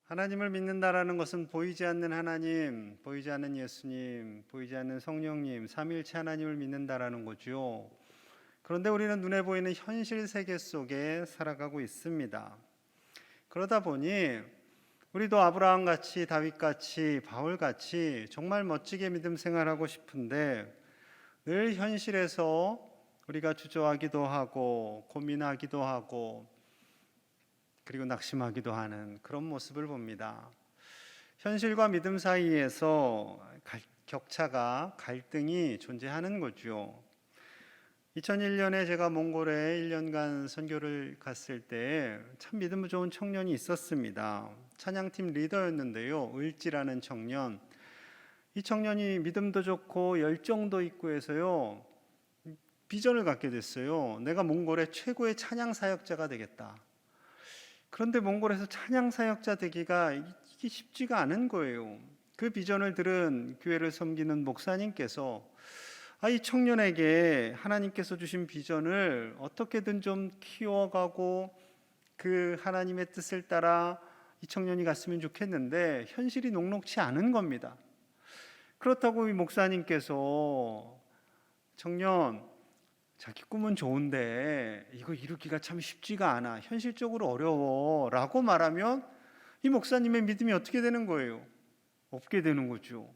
하나님을 믿는다라는 것은 보이지 않는 하나님, 보이지 않는 예수님, 보이지 않는 성령님, 삼위일체 하나님을 믿는다라는 거죠. 그런데 우리는 눈에 보이는 현실 세계 속에 살아가고 있습니다. 그러다 보니 우리도 아브라함같이, 다윗같이, 바울같이 정말 멋지게 믿음 생활하고 싶은데 늘 현실에서 우리가 주저하기도 하고 고민하기도 하고 그리고 낙심하기도 하는 그런 모습을 봅니다. 현실과 믿음 사이에서 격차가, 갈등이 존재하는 거죠. 2001년에 제가 몽골에 1년간 선교를 갔을 때 참 믿음 좋은 청년이 있었습니다. 찬양팀 리더였는데요, 을지라는 청년. 이 청년이 믿음도 좋고 열정도 있고 해서요, 비전을 갖게 됐어요. 내가 몽골의 최고의 찬양 사역자가 되겠다. 그런데 몽골에서 찬양 사역자 되기가 이게 쉽지가 않은 거예요. 그 비전을 들은 교회를 섬기는 목사님께서 이 청년에게 하나님께서 주신 비전을 어떻게든 좀 키워가고 그 하나님의 뜻을 따라 이 청년이 갔으면 좋겠는데 현실이 녹록치 않은 겁니다. 그렇다고 이 목사님께서 청년, 자기 꿈은 좋은데 이거 이루기가 참 쉽지가 않아, 현실적으로 어려워 라고 말하면 이 목사님의 믿음이 어떻게 되는 거예요? 없게 되는 거죠.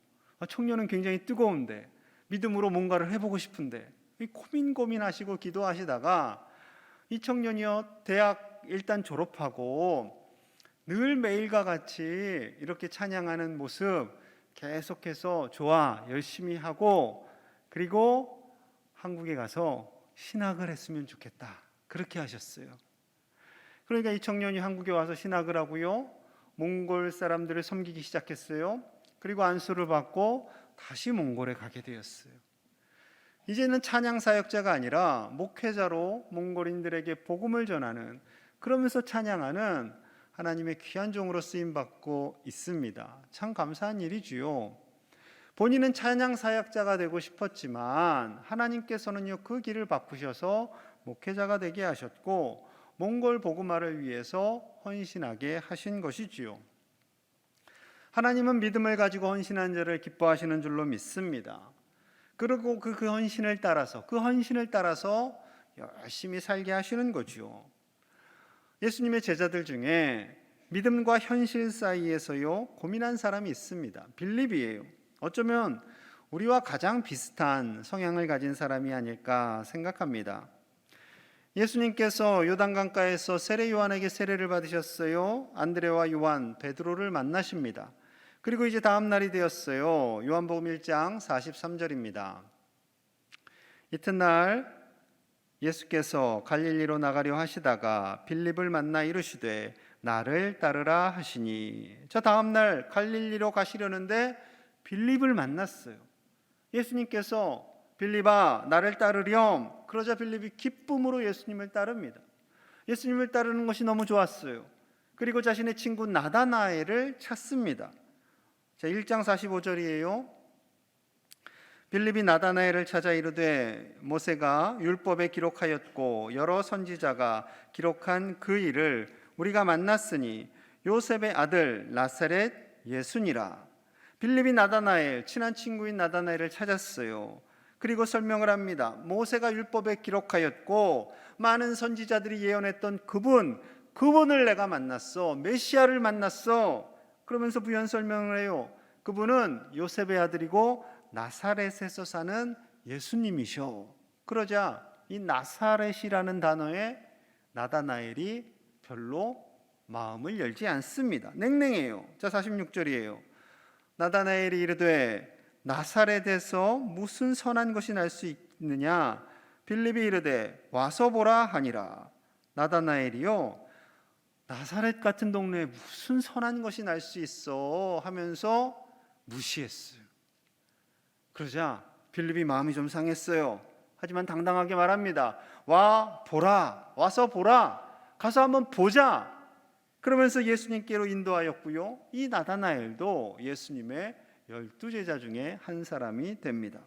청년은 굉장히 뜨거운데, 믿음으로 뭔가를 해보고 싶은데 고민하시고 기도하시다가 이 청년이요, 대학 일단 졸업하고 늘 매일과 같이 이렇게 찬양하는 모습 계속해서 좋아, 열심히 하고, 그리고 한국에 가서 신학을 했으면 좋겠다, 그렇게 하셨어요. 그러니까 이 청년이 한국에 와서 신학을 하고요, 몽골 사람들을 섬기기 시작했어요. 그리고 안수를 받고 다시 몽골에 가게 되었어요. 이제는 찬양 사역자가 아니라 목회자로 몽골인들에게 복음을 전하는, 그러면서 찬양하는 하나님의 귀한 종으로 쓰임 받고 있습니다. 참 감사한 일이지요. 본인은 찬양 사역자가 되고 싶었지만 하나님께서는요, 그 길을 바꾸셔서 목회자가 되게 하셨고 몽골 복음화를 위해서 헌신하게 하신 것이지요. 하나님은 믿음을 가지고 헌신한 자를 기뻐하시는 줄로 믿습니다. 그리고 그 헌신을 따라서 열심히 살게 하시는 거죠. 예수님의 제자들 중에 믿음과 현실 사이에서요, 고민한 사람이 있습니다. 빌립이에요. 어쩌면 우리와 가장 비슷한 성향을 가진 사람이 아닐까 생각합니다. 예수님께서 요단강가에서 세례 요한에게 세례를 받으셨어요. 안드레와 요한, 베드로를 만나십니다. 그리고 이제 다음 날이 되었어요. 요한복음 1장 43절입니다. 이튿날 예수께서 갈릴리로 나가려 하시다가 빌립을 만나 이르시되 나를 따르라 하시니. 자, 다음 날 갈릴리로 가시려는데 빌립을 만났어요. 예수님께서 빌립아, 나를 따르렴. 그러자 빌립이 기쁨으로 예수님을 따릅니다. 예수님을 따르는 것이 너무 좋았어요. 그리고 자신의 친구 나다나엘을 찾습니다. 자, 1장 45절이에요. 빌립이 나다나엘을 찾아 이르되 모세가 율법에 기록하였고 여러 선지자가 기록한 그 일을 우리가 만났으니 요셉의 아들 나사렛 예수니라. 빌립이 나다나엘, 친한 친구인 나다나엘을 찾았어요. 그리고 설명을 합니다. 모세가 율법에 기록하였고 많은 선지자들이 예언했던 그분을 내가 만났어. 메시아를 만났어. 그러면서 부연 설명을 해요. 그분은 요셉의 아들이고 나사렛에서 사는 예수님이셔. 그러자 이 나사렛이라는 단어에 나다나엘이 별로 마음을 열지 않습니다. 냉랭해요. 자, 46절이에요. 나다나엘이 이르되 나사렛에서 무슨 선한 것이 날 수 있느냐? 빌립이 이르되 와서 보라 하니라. 나다나엘이요, 나사렛 같은 동네에 무슨 선한 것이 날 수 있어 하면서 무시했어요. 그러자 빌립이 마음이 좀 상했어요. 하지만 당당하게 말합니다. 와서 보라, 가서 한번 보자. 그러면서 예수님께로 인도하였고요, 이 나다나엘도 예수님의 12제자 중에 한 사람이 됩니다.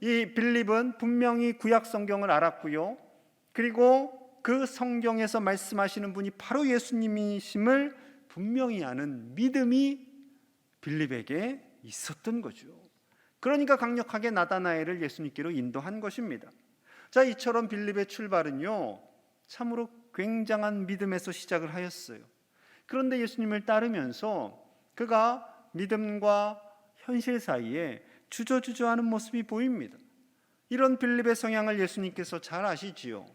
이 빌립은 분명히 구약 성경을 알았고요, 그리고 그 성경에서 말씀하시는 분이 바로 예수님이심을 분명히 아는 믿음이 빌립에게 있었던 거죠. 그러니까 강력하게 나다나엘을 예수님께로 인도한 것입니다. 자, 이처럼 빌립의 출발은요, 참으로 굉장한 믿음에서 시작을 하였어요. 그런데 예수님을 따르면서 그가 믿음과 현실 사이에 주저주저하는 모습이 보입니다. 이런 빌립의 성향을 예수님께서 잘 아시지요.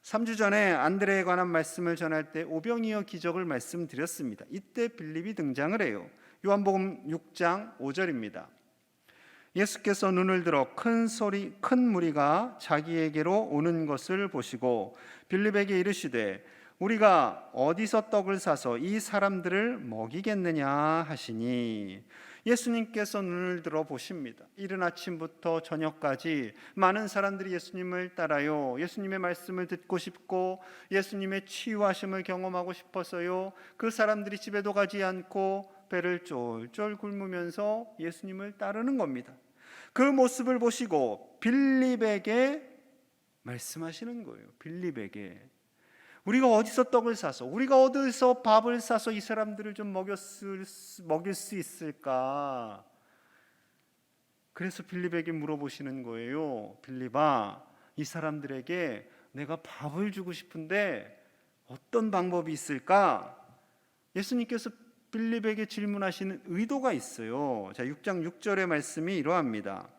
3주 전에 안드레에 관한 말씀을 전할 때 오병이어 기적을 말씀드렸습니다. 이때 빌립이 등장을 해요. 요한복음 6장 5절입니다. 예수께서 눈을 들어 큰 무리가 자기에게로 오는 것을 보시고 빌립에게 이르시되 우리가 어디서 떡을 사서 이 사람들을 먹이겠느냐 하시니, 예수님께서 눈을 들어 보십니다. 이른 아침부터 저녁까지 많은 사람들이 예수님을 따라요, 예수님의 말씀을 듣고 싶고 예수님의 치유하심을 경험하고 싶어서요, 그 사람들이 집에도 가지 않고 배를 쫄쫄 굶으면서 예수님을 따르는 겁니다. 그 모습을 보시고 빌립에게 말씀하시는 거예요. 빌립에게 우리가 어디서 떡을 사서, 우리가 어디서 밥을 사서 이 사람들을 좀 먹일 수 있을까? 그래서 빌립에게 물어보시는 거예요. 빌립아, 이 사람들에게 내가 밥을 주고 싶은데 어떤 방법이 있을까? 예수님께서 빌립에게 질문하시는 의도가 있어요. 자, 6장 6절의 말씀이 이러합니다.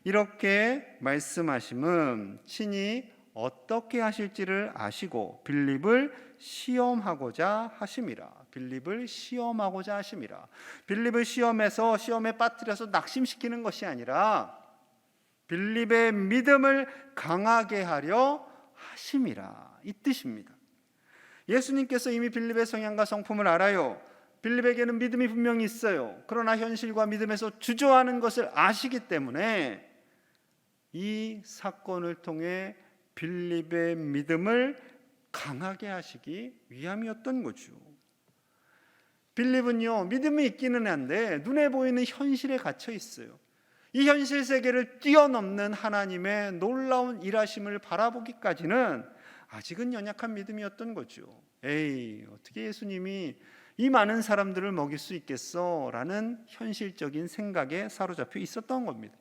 이렇게 말씀하심은 친히 어떻게 하실지를 아시고 빌립을 시험하고자 하심이라. 빌립을 시험하고자 하심이라. 빌립을 시험해서 시험에 빠뜨려서 낙심시키는 것이 아니라 빌립의 믿음을 강하게 하려 하심이라, 이 뜻입니다. 예수님께서 이미 빌립의 성향과 성품을 알아요. 빌립에게는 믿음이 분명히 있어요. 그러나 현실과 믿음에서 주저하는 것을 아시기 때문에 이 사건을 통해 빌립의 믿음을 강하게 하시기 위함이었던 거죠. 빌립은요, 믿음이 있기는 한데 눈에 보이는 현실에 갇혀 있어요. 이 현실 세계를 뛰어넘는 하나님의 놀라운 일하심을 바라보기까지는 아직은 연약한 믿음이었던 거죠. 에이, 어떻게 예수님이 이 많은 사람들을 먹일 수 있겠어? 라는 현실적인 생각에 사로잡혀 있었던 겁니다.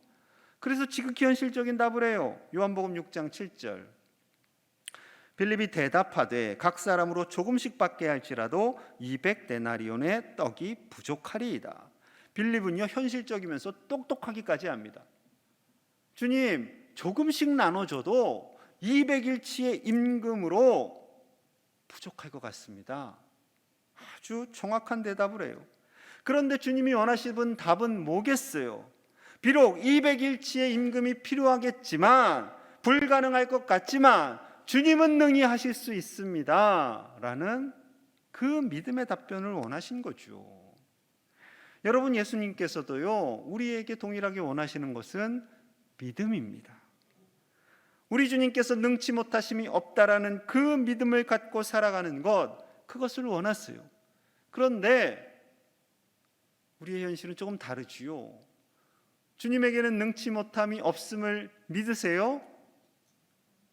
그래서 지극히 현실적인 답을 해요. 요한복음 6장 7절. 빌립이 대답하되 각 사람으로 조금씩 받게 할지라도 200데나리온의 떡이 부족하리이다. 빌립은요, 현실적이면서 똑똑하기까지 합니다. 주님, 조금씩 나눠줘도 200일치의 임금으로 부족할 것 같습니다. 아주 정확한 대답을 해요. 그런데 주님이 원하시는 답은 뭐겠어요? 비록 200일치의 임금이 필요하겠지만, 불가능할 것 같지만 주님은 능히 하실 수 있습니다 라는 그 믿음의 답변을 원하신 거죠. 여러분, 예수님께서도요, 우리에게 동일하게 원하시는 것은 믿음입니다. 우리 주님께서 능치 못하심이 없다라는 그 믿음을 갖고 살아가는 것, 그것을 원하세요. 그런데 우리의 현실은 조금 다르지요. 주님에게는 능치 못함이 없음을 믿으세요?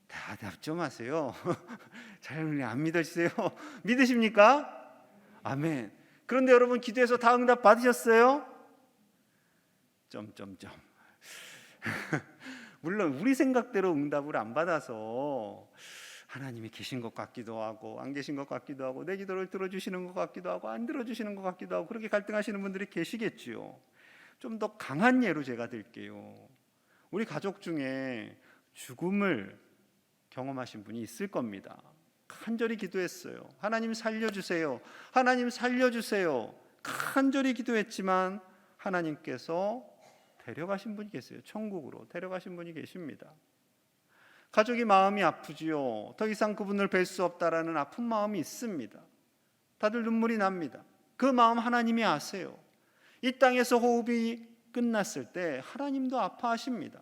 대답 좀 하세요. 잘 안 믿으세요? 믿으십니까? 아멘. 그런데 여러분, 기도해서 다 응답 받으셨어요? 점점점. 물론 우리 생각대로 응답을 안 받아서 하나님이 계신 것 같기도 하고 안 계신 것 같기도 하고 내 기도를 들어주시는 것 같기도 하고 안 들어주시는 것 같기도 하고 그렇게 갈등하시는 분들이 계시겠지요. 좀 더 강한 예로 제가 들게요. 우리 가족 중에 죽음을 경험하신 분이 있을 겁니다. 간절히 기도했어요. 하나님 살려주세요. 하나님 살려주세요. 간절히 기도했지만 하나님께서 데려가신 분이 계세요. 천국으로 데려가신 분이 계십니다. 가족이 마음이 아프지요. 더 이상 그분을 뵐 수 없다라는 아픈 마음이 있습니다. 다들 눈물이 납니다. 그 마음 하나님이 아세요. 이 땅에서 호흡이 끝났을 때 하나님도 아파하십니다.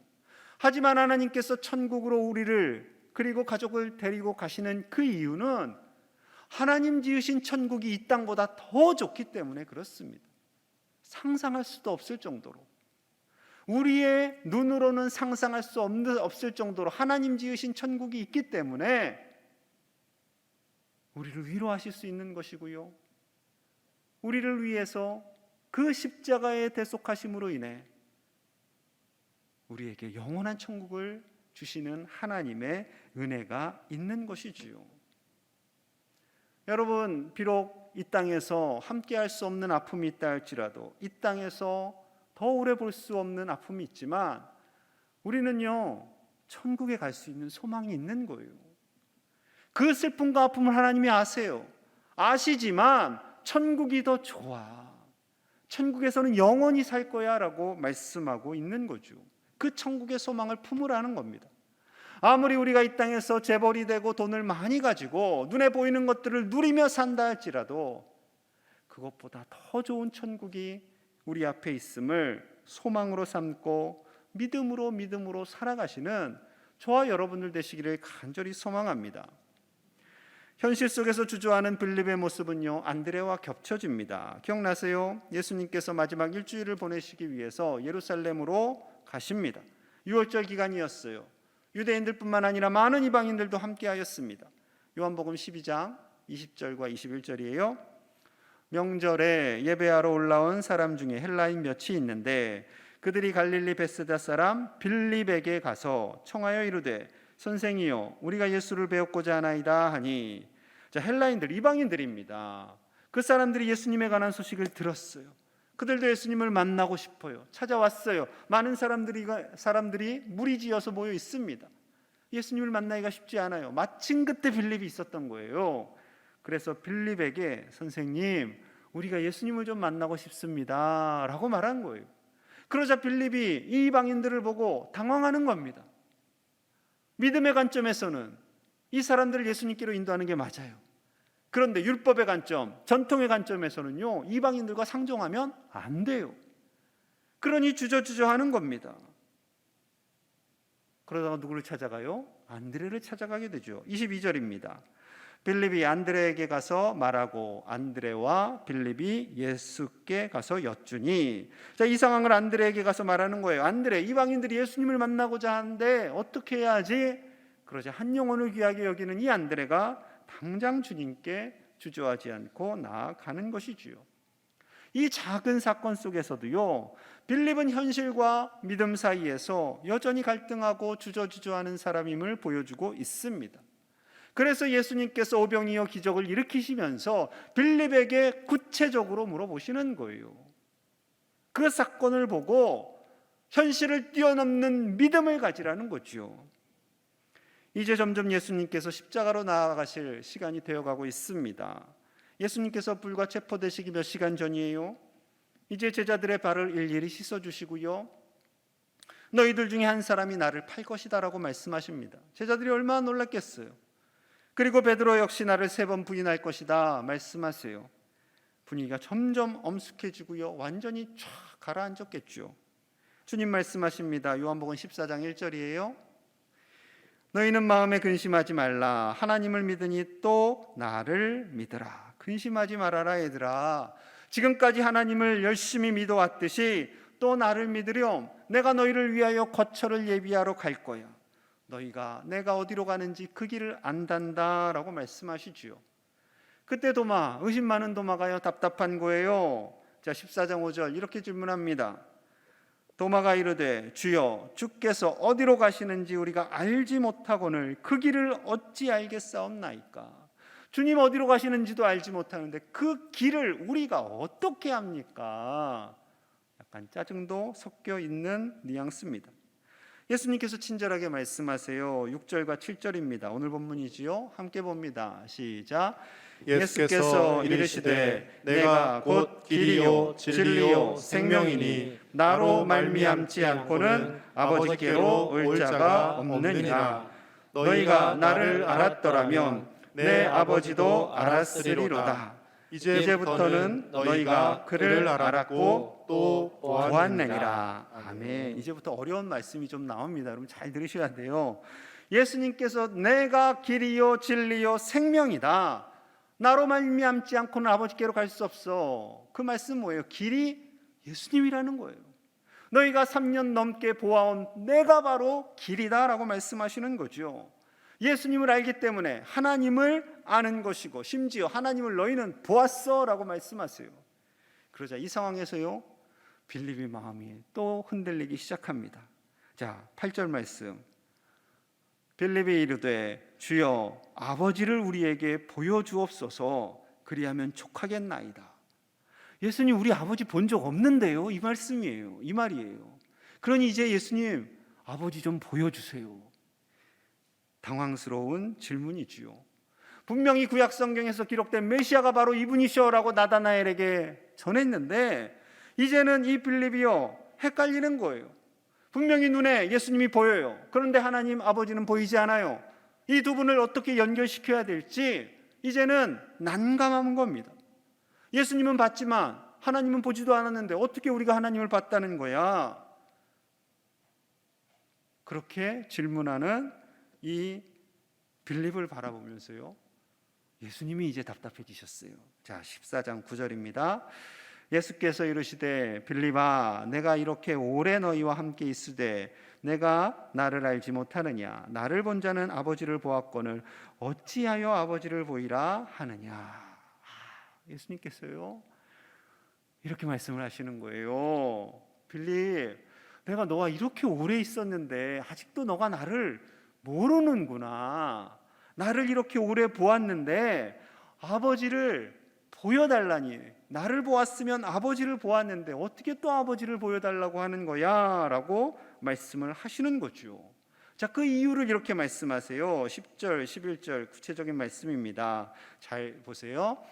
하지만 하나님께서 천국으로 우리를 그리고 가족을 데리고 가시는 그 이유는 하나님 지으신 천국이 이 땅보다 더 좋기 때문에 그렇습니다. 상상할 수도 없을 정도로, 우리의 눈으로는 상상할 수 없을 정도로 하나님 지으신 천국이 있기 때문에 우리를 위로하실 수 있는 것이고요, 우리를 위해서 그 십자가의 대속하심으로 인해 우리에게 영원한 천국을 주시는 하나님의 은혜가 있는 것이지요. 여러분, 비록 이 땅에서 함께 할 수 없는 아픔이 있다 할지라도, 이 땅에서 더 오래 볼 수 없는 아픔이 있지만 우리는요, 천국에 갈 수 있는 소망이 있는 거예요. 그 슬픔과 아픔을 하나님이 아세요. 아시지만 천국이 더 좋아, 천국에서는 영원히 살 거야 라고 말씀하고 있는 거죠. 그 천국의 소망을 품으라는 겁니다. 아무리 우리가 이 땅에서 재벌이 되고 돈을 많이 가지고 눈에 보이는 것들을 누리며 산다 할지라도 그것보다 더 좋은 천국이 우리 앞에 있음을 소망으로 삼고 믿음으로 살아가시는 저와 여러분들 되시기를 간절히 소망합니다. 현실 속에서 주저하는 빌립의 모습은요, 안드레와 겹쳐집니다. 기억나세요? 예수님께서 마지막 일주일을 보내시기 위해서 예루살렘으로 가십니다. 6월절 기간이었어요. 유대인들뿐만 아니라 많은 이방인들도 함께하였습니다. 요한복음 12장 20절과 21절이에요. 명절에 예배하러 올라온 사람 중에 헬라인 몇이 있는데 그들이 갈릴리 베세다 사람 빌립에게 가서 청하여 이르되 선생이여 우리가 예수를 배웠고자 하나이다 하니, 자, 헬라인들, 이방인들입니다. 그 사람들이 예수님에 관한 소식을 들었어요. 그들도 예수님을 만나고 싶어요. 찾아왔어요. 많은 사람들이 무리지어서 모여 있습니다. 예수님을 만나기가 쉽지 않아요. 마침 그때 빌립이 있었던 거예요. 그래서 빌립에게 선생님, 우리가 예수님을 좀 만나고 싶습니다 라고 말한 거예요. 그러자 빌립이 이 이방인들을 보고 당황하는 겁니다. 믿음의 관점에서는 이 사람들을 예수님께로 인도하는 게 맞아요. 그런데 율법의 관점, 전통의 관점에서는요, 이방인들과 상종하면 안 돼요. 그러니 주저주저하는 겁니다. 그러다가 누구를 찾아가요? 안드레를 찾아가게 되죠. 22절입니다. 빌립이 안드레에게 가서 말하고 안드레와 빌립이 예수께 가서 여쭈니, 자, 이 상황을 안드레에게 가서 말하는 거예요. 안드레, 이방인들이 예수님을 만나고자 하는데 어떻게 해야 하지? 그러자 한 영혼을 귀하게 여기는 이 안드레가 당장 주님께 주저하지 않고 나아가는 것이지요. 이 작은 사건 속에서도요, 빌립은 현실과 믿음 사이에서 여전히 갈등하고 주저주저하는 사람임을 보여주고 있습니다. 그래서 예수님께서 오병이어 기적을 일으키시면서 빌립에게 구체적으로 물어보시는 거예요. 그 사건을 보고 현실을 뛰어넘는 믿음을 가지라는 거죠. 이제 점점 예수님께서 십자가로 나아가실 시간이 되어가고 있습니다. 예수님께서 불과 체포되시기 몇 시간 전이에요. 이제 제자들의 발을 일일이 씻어주시고요, 너희들 중에 한 사람이 나를 팔 것이다 라고 말씀하십니다. 제자들이 얼마나 놀랐겠어요. 그리고 베드로 역시 나를 3번 부인할 것이다 말씀하세요. 분위기가 점점 엄숙해지고요, 완전히 쫙 가라앉았겠죠. 주님 말씀하십니다. 요한복음 14장 1절이에요. 너희는 마음에 근심하지 말라. 하나님을 믿으니 또 나를 믿으라. 근심하지 말아라 얘들아. 지금까지 하나님을 열심히 믿어왔듯이 또 나를 믿으렴. 내가 너희를 위하여 거처를 예비하러 갈 거야. 너희가 내가 어디로 가는지 그 길을 안단다 라고 말씀하시지요. 그때 도마, 의심 많은 도마가요, 답답한 거예요. 자, 14장 5절 이렇게 질문합니다. 도마가 이르되 주여 주께서 어디로 가시는지 우리가 알지 못하거늘 그 길을 어찌 알겠사옵나이까. 주님 어디로 가시는지도 알지 못하는데 그 길을 우리가 어떻게 합니까? 약간 짜증도 섞여 있는 뉘앙스입니다. 예수님께서 친절하게 말씀하세요. 6절과 7절입니다. 오늘 본문이지요. 함께 봅니다. 시작. 예수께서 이르시되 내가 곧 길이요 진리요 생명이니 나로 말미암지 않고는 아버지께로 올 자가 없느니라. 너희가 나를 알았더라면 내 아버지도 알았으리로다. 이제부터는 너희가 그를 알았고 또 보았느니라. 아멘. 이제부터 어려운 말씀이 좀 나옵니다. 여러분 잘 들으셔야 돼요. 예수님께서 내가 길이요 진리요 생명이다. 나로 말미암지 않고는 아버지께로 갈 수 없어. 그 말씀 뭐예요? 길이 예수님이라는 거예요. 너희가 3년 넘게 보아온 내가 바로 길이다 라고 말씀하시는 거죠. 예수님을 알기 때문에 하나님을 아는 것이고, 심지어 하나님을 너희는 보았어 라고 말씀하세요. 그러자 이 상황에서요, 빌립의 마음이 또 흔들리기 시작합니다. 자, 8절 말씀. 빌립이 이르되 주여 아버지를 우리에게 보여주옵소서. 그리하면 족하겠나이다. 예수님, 우리 아버지 본 적 없는데요? 이 말씀이에요. 이 말이에요. 그러니 이제 예수님, 아버지 좀 보여주세요. 당황스러운 질문이지요. 분명히 구약 성경에서 기록된 메시아가 바로 이분이시오라고 나다나엘에게 전했는데 이제는 이 빌립이요, 헷갈리는 거예요. 분명히 눈에 예수님이 보여요. 그런데 하나님 아버지는 보이지 않아요. 이 두 분을 어떻게 연결시켜야 될지 이제는 난감한 겁니다. 예수님은 봤지만 하나님은 보지도 않았는데 어떻게 우리가 하나님을 봤다는 거야? 그렇게 질문하는 이 빌립을 바라보면서요, 예수님이 이제 답답해지셨어요. 자, 14장 9절입니다. 예수께서 이르시되 빌립아, 내가 이렇게 오래 너희와 함께 있으되 내가 나를 알지 못하느냐? 나를 본 자는 아버지를 보았거늘 어찌하여 아버지를 보이라 하느냐? 예수님께서요, 이렇게 말씀을 하시는 거예요. 빌립, 내가 너와 이렇게 오래 있었는데 아직도 너가 나를 모르는구나. 나를 이렇게 오래 보았는데 아버지를 보여달라니. 나를 보았으면 아버지를 보았는데 어떻게 또 아버지를 보여달라고 하는 거야? 라고 말씀을 하시는 거죠. 자, 그 이유를 이렇게 말씀하세요. 10절, 11절 구체적인 말씀입니다. 잘 보세요.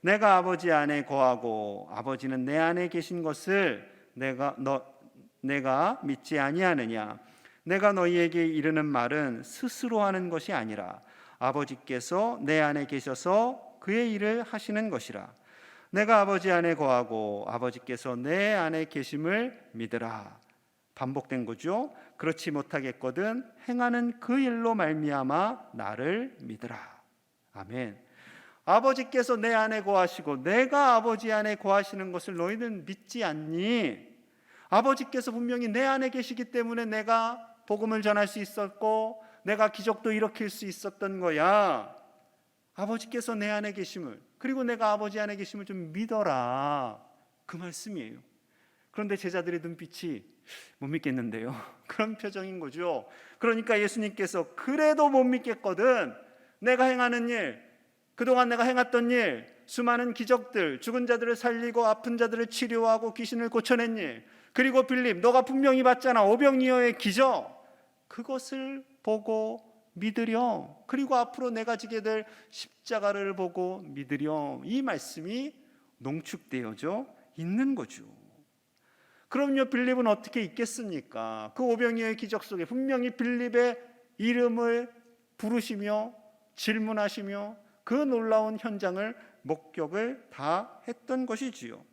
내가 아버지 안에 거하고 아버지는 내 안에 계신 것을 내가 믿지 아니하느냐? 내가 너희에게 이르는 말은 스스로 하는 것이 아니라 아버지께서 내 안에 계셔서 그의 일을 하시는 것이라. 내가 아버지 안에 거하고 아버지께서 내 안에 계심을 믿으라. 반복된 거죠. 그렇지 못하겠거든 행하는 그 일로 말미암아 나를 믿으라. 아멘. 아버지께서 내 안에 거하시고 내가 아버지 안에 거하시는 것을 너희는 믿지 않니? 아버지께서 분명히 내 안에 계시기 때문에 내가 복음을 전할 수 있었고 내가 기적도 일으킬 수 있었던 거야. 아버지께서 내 안에 계심을, 그리고 내가 아버지 안에 계심을 좀 믿어라. 그 말씀이에요. 그런데 제자들의 눈빛이 못 믿겠는데요. 그런 표정인 거죠. 그러니까 예수님께서 그래도 못 믿겠거든. 내가 행하는 일, 그동안 내가 행했던 일, 수많은 기적들, 죽은 자들을 살리고 아픈 자들을 치료하고 귀신을 고쳐낸 일, 그리고 빌립, 너가 분명히 봤잖아. 오병이어의 기적. 그것을 보고 믿으렴. 그리고 앞으로 내가 지게 될 십자가를 보고 믿으렴. 이 말씀이 농축되어져 있는 거죠. 그럼요, 빌립은 어떻게 있겠습니까? 그 오병이어의 기적 속에 분명히 빌립의 이름을 부르시며 질문하시며 그 놀라운 현장을 목격을 다 했던 것이지요.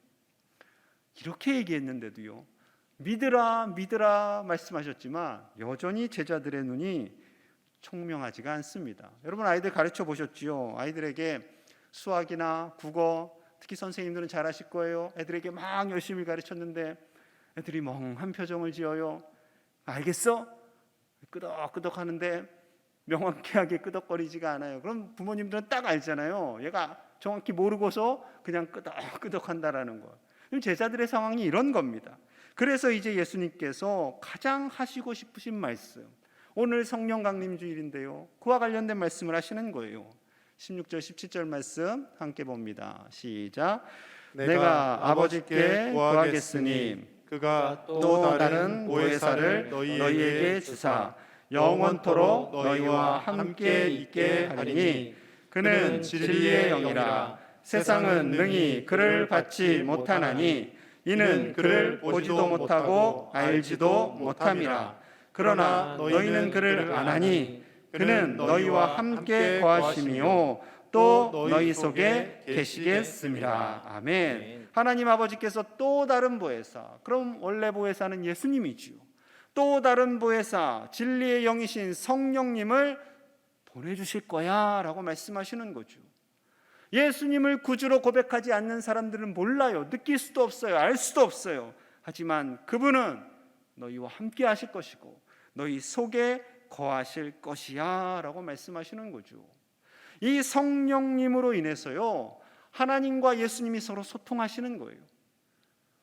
이렇게 얘기했는데도요, 믿으라 믿으라 말씀하셨지만 여전히 제자들의 눈이 총명하지가 않습니다. 여러분, 아이들 가르쳐 보셨지요? 아이들에게 수학이나 국어, 특히 선생님들은 잘하실 거예요. 애들에게 막 열심히 가르쳤는데 애들이 멍한 표정을 지어요. 알겠어? 끄덕끄덕 하는데 명확하게 끄덕거리지가 않아요. 그럼 부모님들은 딱 알잖아요. 얘가 정확히 모르고서 그냥 끄덕끄덕 한다라는 거. 제자들의 상황이 이런 겁니다. 그래서 이제 예수님께서 가장 하시고 싶으신 말씀, 오늘 성령 강림 주일인데요, 그와 관련된 말씀을 하시는 거예요. 16절 17절 말씀 함께 봅니다. 시작. 내가 아버지께 구하겠으니 그가 또 다른 보혜사를 너희에게 주사 영원토록 너희와 함께 있게 하리니 그는 진리의 영이라. 세상은 능히 그를 받지 못하나니 이는 그를 보지도 못하고 알지도 못함이라. 그러나 너희는 그를 아나니 그는 너희와 함께 거하심이요 또 너희 속에 계시겠습니다. 아멘. 하나님 아버지께서 또 다른 보혜사, 그럼 원래 보혜사는 예수님이지요. 또 다른 보혜사, 진리의 영이신 성령님을 보내주실 거야 라고 말씀하시는 거죠. 예수님을 구주로 고백하지 않는 사람들은 몰라요. 느낄 수도 없어요. 알 수도 없어요. 하지만 그분은 너희와 함께 하실 것이고 너희 속에 거하실 것이야 라고 말씀하시는 거죠. 이 성령님으로 인해서요, 하나님과 예수님이 서로 소통하시는 거예요.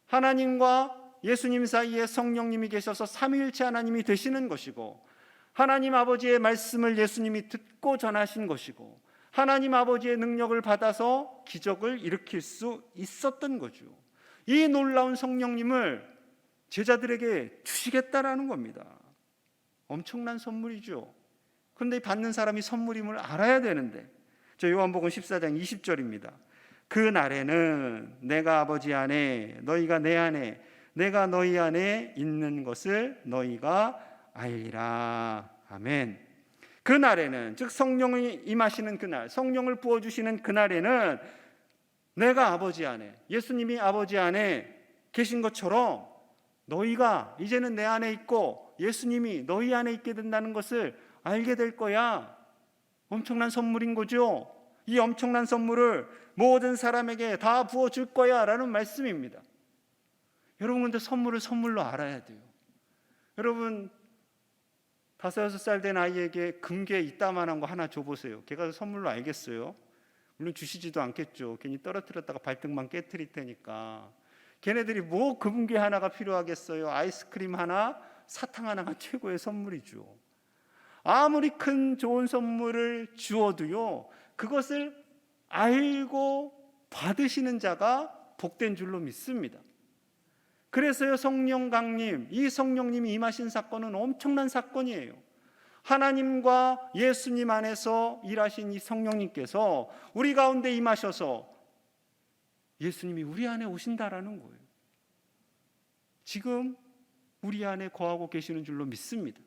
하나님과 예수님 사이에 성령님이 계셔서 삼위일체 하나님이 되시는 것이고, 하나님 아버지의 말씀을 예수님이 듣고 전하신 것이고, 하나님 아버지의 능력을 받아서 기적을 일으킬 수 있었던 거죠. 이 놀라운 성령님을 제자들에게 주시겠다라는 겁니다. 엄청난 선물이죠. 그런데 받는 사람이 선물임을 알아야 되는데, 저 요한복음 14장 20절입니다. 그 날에는 내가 아버지 안에, 너희가 내 안에, 내가 너희 안에 있는 것을 너희가 알리라. 아멘. 그 날에는, 즉 성령이 임하시는 그날, 성령을 부어주시는 그날에는 내가 아버지 안에, 예수님이 아버지 안에 계신 것처럼 너희가 이제는 내 안에 있고 예수님이 너희 안에 있게 된다는 것을 알게 될 거야. 엄청난 선물인 거죠. 이 엄청난 선물을 모든 사람에게 다 부어줄 거야 라는 말씀입니다. 여러분, 근데 선물을 선물로 알아야 돼요. 여러분, 5, 6살 된 아이에게 금괴 이따만한 거 하나 줘보세요. 걔가 선물로 알겠어요? 물론 주시지도 않겠죠. 괜히 떨어뜨렸다가 발등만 깨트릴 테니까. 걔네들이 뭐 금괴 하나가 필요하겠어요? 아이스크림 하나, 사탕 하나가 최고의 선물이죠. 아무리 큰 좋은 선물을 주어도요, 그것을 알고 받으시는 자가 복된 줄로 믿습니다. 그래서요, 성령 강림, 이 성령님이 임하신 사건은 엄청난 사건이에요. 하나님과 예수님 안에서 일하신 이 성령님께서 우리 가운데 임하셔서 예수님이 우리 안에 오신다라는 거예요. 지금 우리 안에 거하고 계시는 줄로 믿습니다.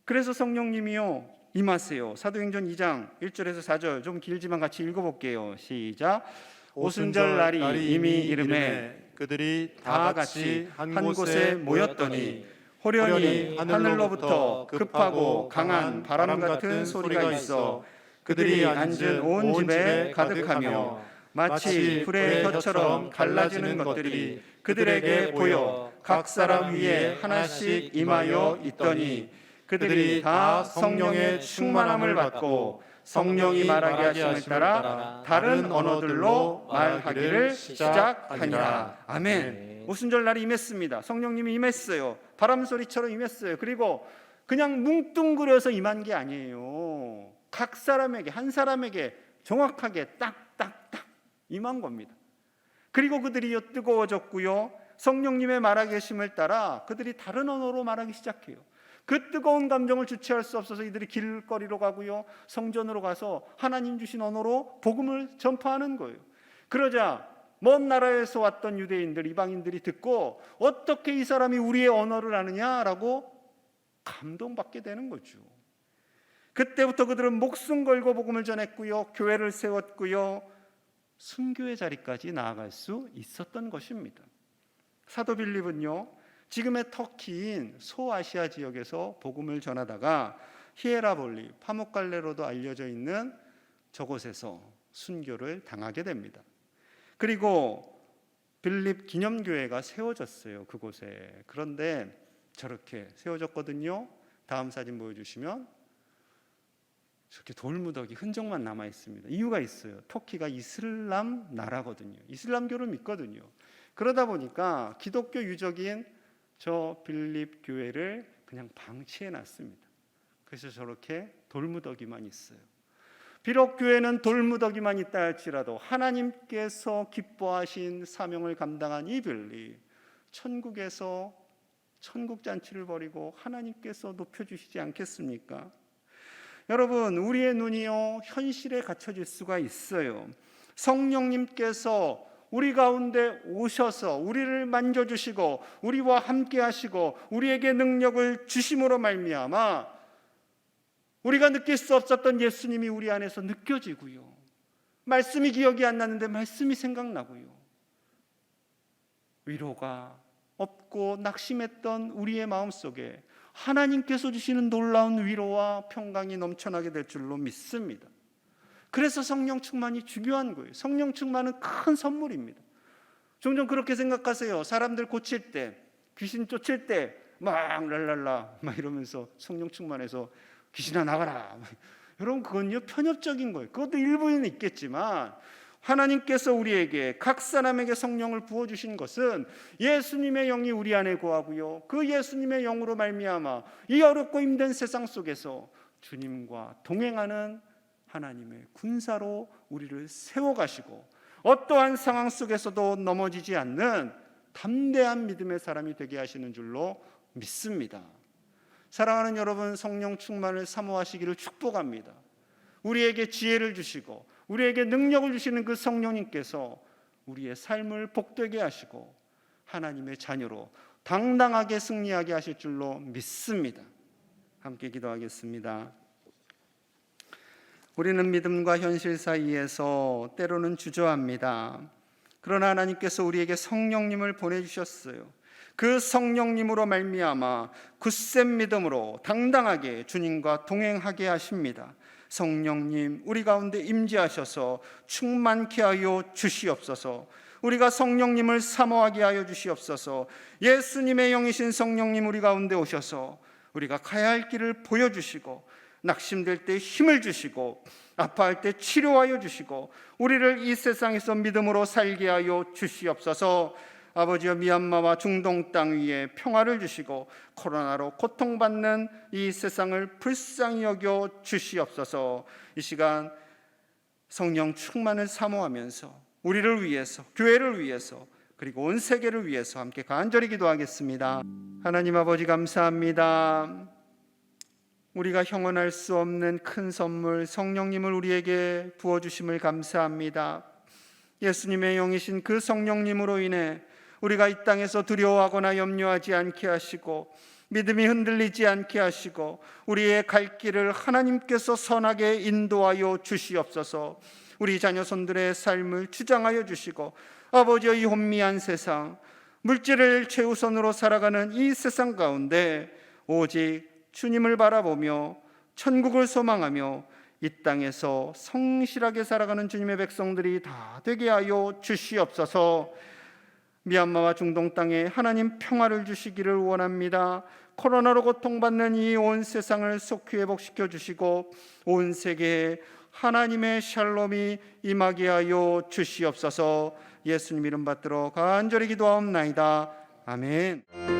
그래서 성령님이요, 임하세요. 사도행전 2장 1절에서 4절 좀 길지만 같이 읽어볼게요. 시작. 오순절 날이 이미 이르매 그들이 다 같이 한 곳에 모였더니 호련히 하늘로부터 급하고 강한 바람 같은 소리가 있어 그들이 앉은 온 집에 가득하며 마치 불의 혀처럼 갈라지는 것들이 그들에게 보여 각 사람 위에 하나씩 임하여 있더니 그들이 다 성령의 충만함을 받고 성령이 말하게 하심을 따라 다른 언어들로 말하기를 시작하니라. 아멘. 오순절 날이 임했습니다. 성령님이 임했어요. 바람소리처럼 임했어요. 그리고 그냥 뭉뚱그려서 임한 게 아니에요. 각 사람에게, 한 사람에게 정확하게 딱딱딱 임한 겁니다. 그리고 그들이 뜨거워졌고요, 성령님의 말하게 하심을 따라 그들이 다른 언어로 말하기 시작해요. 그 뜨거운 감정을 주체할 수 없어서 이들이 길거리로 가고요, 성전으로 가서 하나님 주신 언어로 복음을 전파하는 거예요. 그러자 먼 나라에서 왔던 유대인들, 이방인들이 듣고 어떻게 이 사람이 우리의 언어를 아느냐라고 감동받게 되는 거죠. 그때부터 그들은 목숨 걸고 복음을 전했고요, 교회를 세웠고요, 순교의 자리까지 나아갈 수 있었던 것입니다. 사도 빌립은요, 지금의 터키인 소아시아 지역에서 복음을 전하다가 히에라볼리, 파묵갈레로도 알려져 있는 저곳에서 순교를 당하게 됩니다. 그리고 빌립 기념교회가 세워졌어요, 그곳에. 그런데 저렇게 세워졌거든요. 다음 사진 보여주시면 저렇게 돌무더기 흔적만 남아 있습니다. 이유가 있어요. 터키가 이슬람 나라거든요. 이슬람교를 믿거든요. 그러다 보니까 기독교 유적인 저 빌립 교회를 그냥 방치해 놨습니다. 그래서 저렇게 돌무더기만 있어요. 비록 교회는 돌무더기만 있다 할지라도 하나님께서 기뻐하신 사명을 감당한 이 빌립, 천국에서 천국잔치를 벌이고 하나님께서 높여주시지 않겠습니까? 여러분, 우리의 눈이요, 현실에 갇혀질 수가 있어요. 성령님께서 우리 가운데 오셔서 우리를 만져주시고 우리와 함께 하시고 우리에게 능력을 주심으로 말미암아 우리가 느낄 수 없었던 예수님이 우리 안에서 느껴지고요, 말씀이 기억이 안 나는데 말씀이 생각나고요, 위로가 없고 낙심했던 우리의 마음속에 하나님께서 주시는 놀라운 위로와 평강이 넘쳐나게 될 줄로 믿습니다. 그래서 성령 충만이 중요한 거예요. 성령 충만은 큰 선물입니다. 종종 그렇게 생각하세요. 사람들 고칠 때, 귀신 쫓을 때 막 랄랄라 막 이러면서 성령 충만해서 귀신아 나가라. 여러분, 그건요 편협적인 거예요. 그것도 일부는 있겠지만 하나님께서 우리에게 각 사람에게 성령을 부어주신 것은 예수님의 영이 우리 안에 거하고요, 그 예수님의 영으로 말미암아 이 어렵고 힘든 세상 속에서 주님과 동행하는 하나님의 군사로 우리를 세워가시고 어떠한 상황 속에서도 넘어지지 않는 담대한 믿음의 사람이 되게 하시는 줄로 믿습니다. 사랑하는 여러분, 성령 충만을 사모하시기를 축복합니다. 우리에게 지혜를 주시고 우리에게 능력을 주시는 그 성령님께서 우리의 삶을 복되게 하시고 하나님의 자녀로 당당하게 승리하게 하실 줄로 믿습니다. 함께 기도하겠습니다. 우리는 믿음과 현실 사이에서 때로는 주저합니다. 그러나 하나님께서 우리에게 성령님을 보내주셨어요. 그 성령님으로 말미암아 굳센 믿음으로 당당하게 주님과 동행하게 하십니다. 성령님, 우리 가운데 임재하셔서 충만케 하여 주시옵소서. 우리가 성령님을 사모하게 하여 주시옵소서. 예수님의 영이신 성령님 우리 가운데 오셔서 우리가 가야 할 길을 보여주시고 낙심될 때 힘을 주시고 아파할 때 치료하여 주시고 우리를 이 세상에서 믿음으로 살게 하여 주시옵소서. 아버지여, 미얀마와 중동 땅 위에 평화를 주시고 코로나로 고통받는 이 세상을 불쌍히 여겨 주시옵소서. 이 시간 성령 충만을 사모하면서 우리를 위해서, 교회를 위해서, 그리고 온 세계를 위해서 함께 간절히 기도하겠습니다. 하나님 아버지, 감사합니다. 우리가 형언할 수 없는 큰 선물 성령님을 우리에게 부어주심을 감사합니다. 예수님의 영이신 그 성령님으로 인해 우리가 이 땅에서 두려워하거나 염려하지 않게 하시고 믿음이 흔들리지 않게 하시고 우리의 갈 길을 하나님께서 선하게 인도하여 주시옵소서. 우리 자녀손들의 삶을 주장하여 주시고 아버지여, 이 혼미한 세상, 물질을 최우선으로 살아가는 이 세상 가운데 오직 주님을 바라보며 천국을 소망하며 이 땅에서 성실하게 살아가는 주님의 백성들이 다 되게 하여 주시옵소서. 미얀마와 중동 땅에 하나님 평화를 주시기를 원합니다. 코로나로 고통받는 이 온 세상을 속히 회복시켜 주시고 온 세계에 하나님의 샬롬이 임하게 하여 주시옵소서. 예수님 이름 받들어 간절히 기도하옵나이다. 아멘.